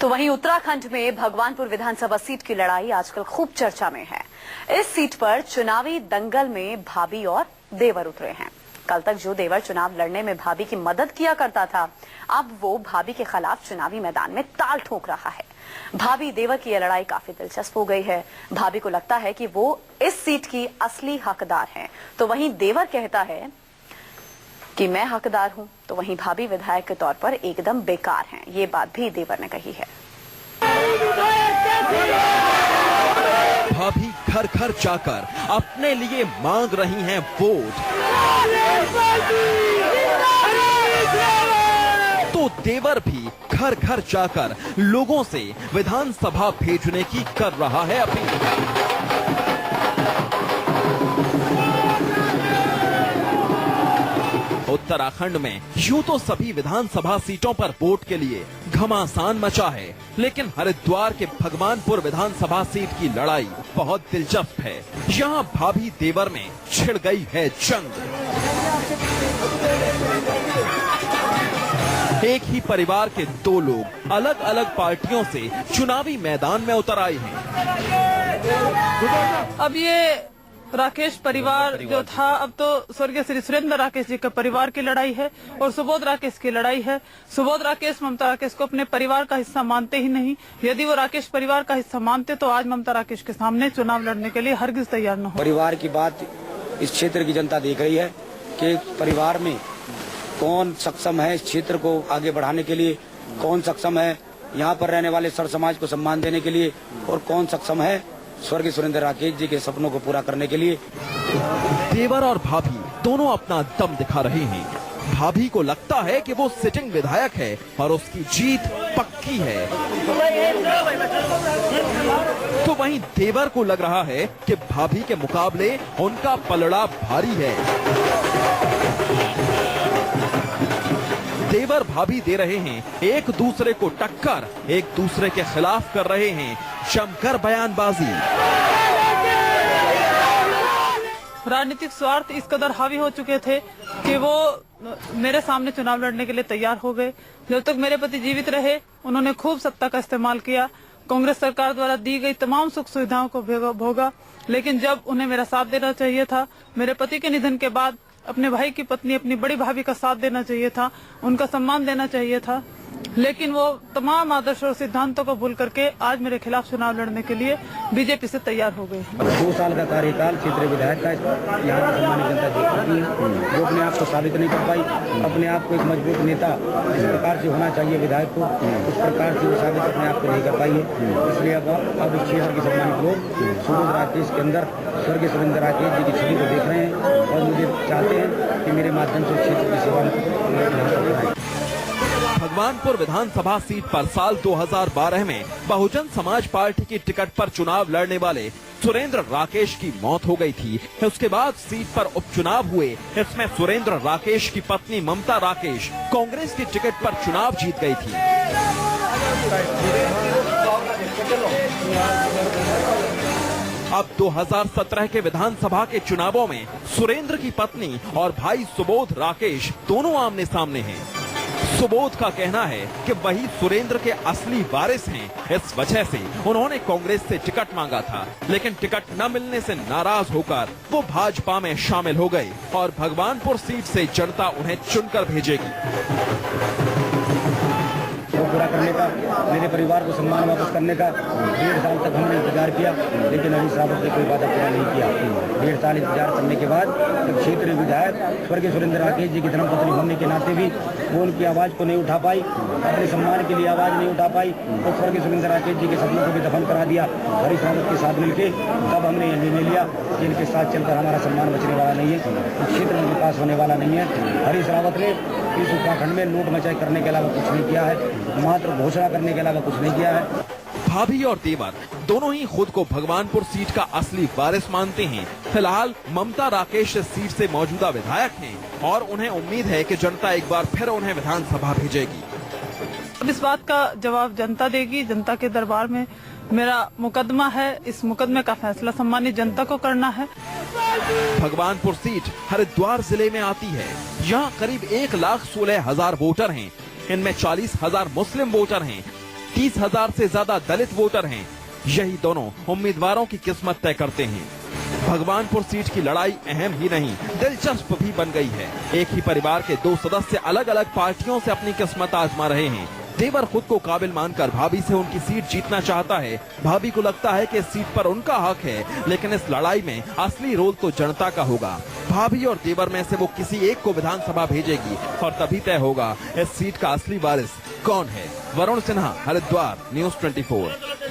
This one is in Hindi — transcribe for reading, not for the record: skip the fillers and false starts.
तो वहीं उत्तराखंड में भगवानपुर विधानसभा सीट की लड़ाई आजकल खूब चर्चा में है। इस सीट पर चुनावी दंगल में भाभी और देवर उतरे हैं। कल तक जो देवर चुनाव लड़ने में भाभी की मदद किया करता था, अब वो भाभी के खिलाफ चुनावी मैदान में ताल ठोक रहा है। भाभी देवर की यह लड़ाई काफी दिलचस्प हो गई है। भाभी को लगता है कि वो इस सीट की असली हकदार है, तो वहीं देवर कहता है कि मैं हकदार हूं, तो वहीं भाभी विधायक के तौर पर एकदम बेकार हैं। ये बात भी देवर ने कही है। भाभी घर घर जाकर अपने लिए मांग रही हैं वोट, तो देवर भी घर घर जाकर लोगों से विधानसभा भेजने की कर रहा है अपील। उत्तराखंड में यूं तो सभी विधानसभा सीटों पर वोट के लिए घमासान मचा है, लेकिन हरिद्वार के भगवानपुर विधानसभा सीट की लड़ाई बहुत दिलचस्प है। यहाँ भाभी देवर में छिड़ गई है जंग। एक ही परिवार के दो लोग अलग अलग पार्टियों से चुनावी मैदान में उतर आए हैं। अब ये राकेश परिवार जो था, अब तो स्वर्गीय श्री सुरेंद्र राकेश जी का परिवार की लड़ाई है और सुबोध राकेश की लड़ाई है। सुबोध राकेश ममता राकेश को अपने परिवार का हिस्सा मानते ही नहीं। यदि वो राकेश परिवार का हिस्सा मानते तो आज ममता राकेश के सामने चुनाव लड़ने के लिए हरगिज तैयार न हो। परिवार की बात इस क्षेत्र की जनता देख रही है कि परिवार में कौन सक्षम है इस क्षेत्र को आगे बढ़ाने के लिए, कौन सक्षम है यहाँ पर रहने वाले सर समाज को सम्मान देने के लिए, और कौन सक्षम है स्वर्गीय सुरेंद्र राकेश जी के सपनों को पूरा करने के लिए। देवर और भाभी दोनों अपना दम दिखा रहे हैं। भाभी को लगता है कि वो सिटिंग विधायक है और उसकी जीत पक्की है, तो वहीं देवर को लग रहा है कि भाभी के मुकाबले उनका पलड़ा भारी है। देवर भाभी दे रहे हैं एक दूसरे को टक्कर, एक दूसरे के खिलाफ कर रहे हैं जमकर बयानबाजी। राजनीतिक स्वार्थ इस कदर हावी हो चुके थे कि वो मेरे सामने चुनाव लड़ने के लिए तैयार हो गए। जब तक मेरे पति जीवित रहे, उन्होंने खूब सत्ता का इस्तेमाल किया, कांग्रेस सरकार द्वारा दी गई तमाम सुख सुविधाओं को भोगा, लेकिन जब उन्हें मेरा साथ देना चाहिए था, मेरे पति के निधन के बाद अपने भाई की पत्नी अपनी बड़ी भाभी का साथ देना चाहिए था, उनका सम्मान देना चाहिए था, लेकिन वो तमाम आदर्श और सिद्धांतों को भूल करके आज मेरे खिलाफ चुनाव लड़ने के लिए बीजेपी से तैयार हो गए। 2 साल का कार्यकाल क्षेत्रीय विधायक का यहाँ की सम्मानित जनता देख चुकी है, जो अपने आप को साबित नहीं कर पाई। अपने आप को एक मजबूत नेता जिस प्रकार से होना चाहिए विधायक को, उस प्रकार से वो साबित अपने आप को नहीं कर पाई है। इसलिए अब इस क्षेत्र के सम्मानित लोग सुबोध राकेश के अंदर स्वर्गीय सुरेंद्र राकेश जी की छवि को देख रहे हैं और मुझे चाहते हैं कि मेरे माध्यम से क्षेत्र की सेवा। भगवानपुर विधानसभा सीट पर साल 2012 में बहुजन समाज पार्टी की टिकट पर चुनाव लड़ने वाले सुरेंद्र राकेश की मौत हो गई थी। उसके बाद सीट पर उपचुनाव हुए। इसमें सुरेंद्र राकेश की पत्नी ममता राकेश कांग्रेस की टिकट पर चुनाव जीत गई थी। अब 2017 के विधानसभा के चुनावों में सुरेंद्र की पत्नी और भाई सुबोध राकेश दोनों आमने सामने हैं। सुबोध का कहना है कि वही सुरेंद्र के असली वारिस हैं। इस वजह से उन्होंने कांग्रेस से टिकट मांगा था, लेकिन टिकट न मिलने से नाराज होकर वो भाजपा में शामिल हो गए और भगवानपुर सीट से जनता उन्हें चुनकर भेजेगी। पूरा करने का, मेरे परिवार को सम्मान वापस करने का 1.5 साल तक हमने इंतजार किया, लेकिन हरीश रावत ने कोई वादा पूरा नहीं किया। 1.5 साल इंतजार करने के बाद जब क्षेत्रीय विधायक स्वर्गीय सुरेंद्र राकेश जी की धर्मपत्नी होने के नाते भी वो उनकी आवाज को नहीं उठा पाई, अपने सम्मान के लिए आवाज नहीं उठा पाई, तो स्वर्गीय सुरेंद्र राकेश जी के सपनों को भी दफन करा दिया हरीश रावत के साथ मिलकर। तब हमने ये निर्णय लिया कि इनके साथ चलकर हमारा सम्मान बचने वाला नहीं है, क्षेत्र में विकास होने वाला नहीं है। हरीश रावत ने इस उत्तराखंड में लूट मचाई करने के अलावा कुछ नहीं किया है, मात्र घोषणा करने के अलावा कुछ नहीं किया है। भाभी और देवर दोनों ही खुद को भगवानपुर सीट का असली वारिस मानते हैं। फिलहाल ममता राकेश इस सीट से मौजूदा विधायक हैं और उन्हें उम्मीद है कि जनता एक बार फिर उन्हें विधानसभा भेजेगी। अब इस बात का जवाब जनता देगी। जनता के दरबार में मेरा मुकदमा है, इस मुकदमे का फैसला सम्मानित जनता को करना है। भगवानपुर सीट हरिद्वार जिले में आती है। यहाँ करीब 1,16,000 वोटर हैं। इनमें 40,000 मुस्लिम वोटर हैं। 30,000 से ज्यादा दलित वोटर हैं। यही दोनों उम्मीदवारों की किस्मत तय करते हैं। भगवानपुर सीट की लड़ाई अहम ही नहीं, दिलचस्प भी बन गई है। एक ही परिवार के 2 सदस्य अलग अलग पार्टियों से अपनी किस्मत आजमा रहे हैं। देवर खुद को काबिल मानकर भाभी से उनकी सीट जीतना चाहता है। भाभी को लगता है कि इस सीट पर उनका हक है, लेकिन इस लड़ाई में असली रोल तो जनता का होगा। भाभी और देवर में से वो किसी एक को विधानसभा भेजेगी और तभी तय होगा इस सीट का असली वारिस कौन है। वरुण सिन्हा, हरिद्वार, न्यूज़ 24।